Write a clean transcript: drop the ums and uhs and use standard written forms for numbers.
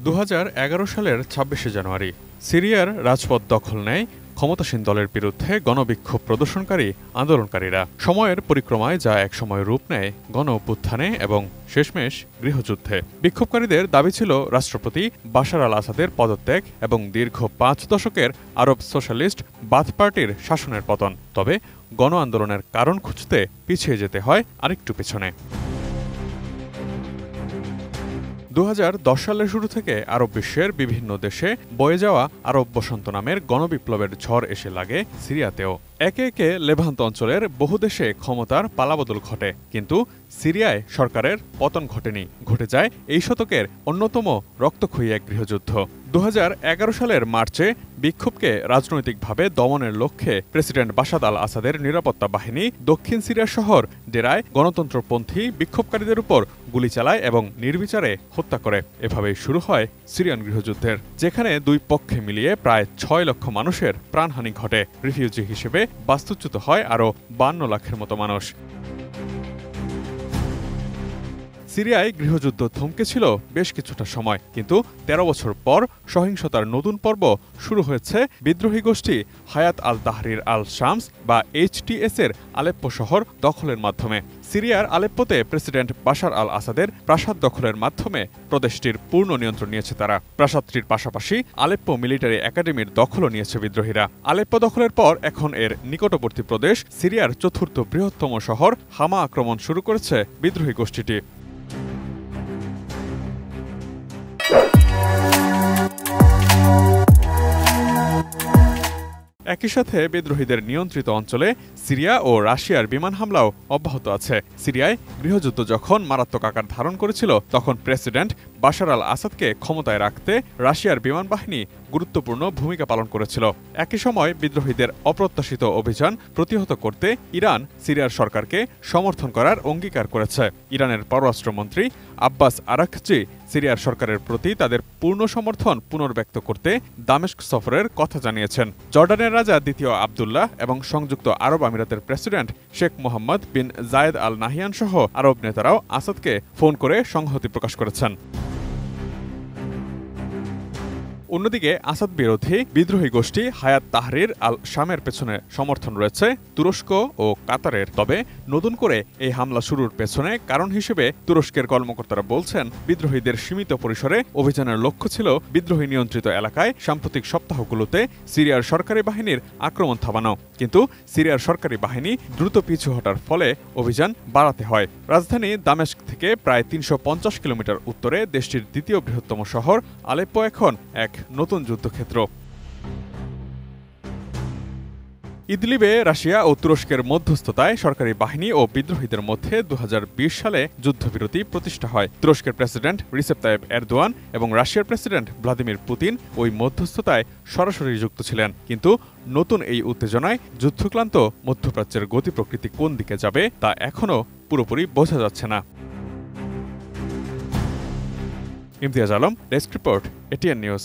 2011 সালের 26শে জানুয়ারি সিরিয়ার রাজপথ দখল নেয় ক্ষমতাসীন দলের বিরুদ্ধে গণবিক্ষোভ প্রদর্শনকারী আন্দোলনকারীরা। সময়ের পরিক্রমায় যা একসময় রূপ নেয় গণ অভ্যুত্থানে এবং শেষমেশ গৃহযুদ্ধে। বিক্ষোভকারীদের দাবি ছিল রাষ্ট্রপতি বাশার আল আসাদের পদত্যাগ এবং দীর্ঘ 5 দশকের আরব সোশ্যালিস্ট বাথ পার্টির শাসনের পতন। তবে গণ আন্দোলনের কারণ খুঁজতে পিছিয়ে যেতে হয় আরেকটু পেছনে। 2010 সালের শুরু থেকে আরব বিশ্বের বিভিন্ন দেশে বয়ে যাওয়া আরব বসন্ত নামের গণবিপ্লবের ঝড় এসে লাগে সিরিয়াতেও। একে একে লেভান্ত অঞ্চলের বহু দেশে ক্ষমতার পালাবদল ঘটে, কিন্তু সিরিয়ায় সরকারের পতন ঘটেনি। ঘটে যায় এই শতকের অন্যতম রক্তক্ষয়ী এক গৃহযুদ্ধ। 2011 সালের মার্চে বিক্ষোভকে রাজনৈতিকভাবে দমনের লক্ষ্যে প্রেসিডেন্ট বাশার আল আসাদের নিরাপত্তা বাহিনী দক্ষিণ সিরিয়ার শহর ডেরায় গণতন্ত্রপন্থী বিক্ষোভকারীদের উপর গুলি চালায় এবং নির্বিচারে হত্যা করে। এভাবেই শুরু হয় সিরিয়ান গৃহযুদ্ধের, যেখানে দুই পক্ষে মিলিয়ে প্রায় 6 লক্ষ মানুষের প্রাণহানি ঘটে। রিফিউজি হিসেবে বাস্তুচ্যুত হয় আরও 52 লাখের মতো মানুষ। সিরিয়ায় গৃহযুদ্ধ থমকে ছিল বেশ কিছুটা সময়, কিন্তু 13 বছর পর সহিংসতার নতুন পর্ব শুরু হয়েছে বিদ্রোহী গোষ্ঠী হায়াত আল তাহরির আল শামস বা HTS এর আলেপ্পো শহর দখলের মাধ্যমে। সিরিয়ার আলেপ্পোতে প্রেসিডেন্ট বাশার আল আসাদের প্রাসাদ দখলের মাধ্যমে প্রদেশটির পূর্ণ নিয়ন্ত্রণ নিয়েছে তারা। প্রাসাদটির পাশাপাশি আলেপ্পো মিলিটারি একাডেমির দখলও নিয়েছে বিদ্রোহীরা। আলেপ্পো দখলের পর এখন এর নিকটবর্তী প্রদেশ সিরিয়ার চতুর্থ বৃহত্তম শহর হামা আক্রমণ শুরু করেছে বিদ্রোহী গোষ্ঠীটি। একই সাথে বিদ্রোহীদের নিয়ন্ত্রিত অঞ্চলে সিরিয়া ও রাশিয়ার বিমান হামলাও অব্যাহত আছে। সিরিয়ায় গৃহযুদ্ধ যখন মারাত্মক আকার ধারণ করেছিল, তখন প্রেসিডেন্ট বাশার আল আসাদকে ক্ষমতায় রাখতে রাশিয়ার বিমান বাহিনী গুরুত্বপূর্ণ ভূমিকা পালন করেছিল। একই সময় বিদ্রোহীদের অপ্রত্যাশিত অভিযান প্রতিহত করতে ইরান সিরিয়ার সরকারকে সমর্থন করার অঙ্গীকার করেছে। ইরানের পররাষ্ট্রমন্ত্রী আব্বাস আরাকচি সিরিয়ার সরকারের প্রতি তাদের পূর্ণ সমর্থন পুনর্ব্যক্ত করতে দামেস্ক সফরের কথা জানিয়েছেন। জর্ডানের রাজা দ্বিতীয় আবদুল্লাহ এবং সংযুক্ত আরব আমিরাতের প্রেসিডেন্ট শেখ মোহাম্মদ বিন জায়েদ আল নাহিয়ান সহ আরব নেতারাও আসাদকে ফোন করে সংহতি প্রকাশ করেছেন। অন্যদিকে আসাদ বিরোধী বিদ্রোহী গোষ্ঠী হায়াত তাহরির আল শামের পেছনে সমর্থন রয়েছে তুরস্ক ও কাতারের। তবে নতুন করে এই হামলা শুরুর পেছনে কারণ হিসেবে তুরস্কের কর্মকর্তারা বলছেন, বিদ্রোহীদের সীমিত পরিসরে অভিযানের লক্ষ্য ছিল বিদ্রোহী নিয়ন্ত্রিত এলাকায় সাম্প্রতিক সপ্তাহগুলোতে সিরিয়ার সরকারি বাহিনীর আক্রমণ থামানো। কিন্তু সিরিয়ার সরকারি বাহিনী দ্রুত পিছু হটার ফলে অভিযান বাড়াতে হয়। রাজধানী দামেস্ক থেকে প্রায় 350 কিলোমিটার উত্তরে দেশটির দ্বিতীয় বৃহত্তম শহর আলেপ্পো এখন এক নতুন যুদ্ধক্ষেত্র। ইদলিবে রাশিয়া ও তুরস্কের মধ্যস্থতায় সরকারি বাহিনী ও বিদ্রোহীদের মধ্যে 2020 সালে যুদ্ধবিরতি প্রতিষ্ঠা হয়। তুরস্কের প্রেসিডেন্ট রিসেপ তাইয়েপ এরদোয়ান এবং রাশিয়ার প্রেসিডেন্ট ভ্লাদিমির পুতিন ওই মধ্যস্থতায় সরাসরি যুক্ত ছিলেন। কিন্তু নতুন এই উত্তেজনায় যুদ্ধক্লান্ত মধ্যপ্রাচ্যের গতি প্রকৃতি কোন দিকে যাবে তা এখনও পুরোপুরি বোঝা যাচ্ছে না। Imtiaz Alam, desk report, ATN news.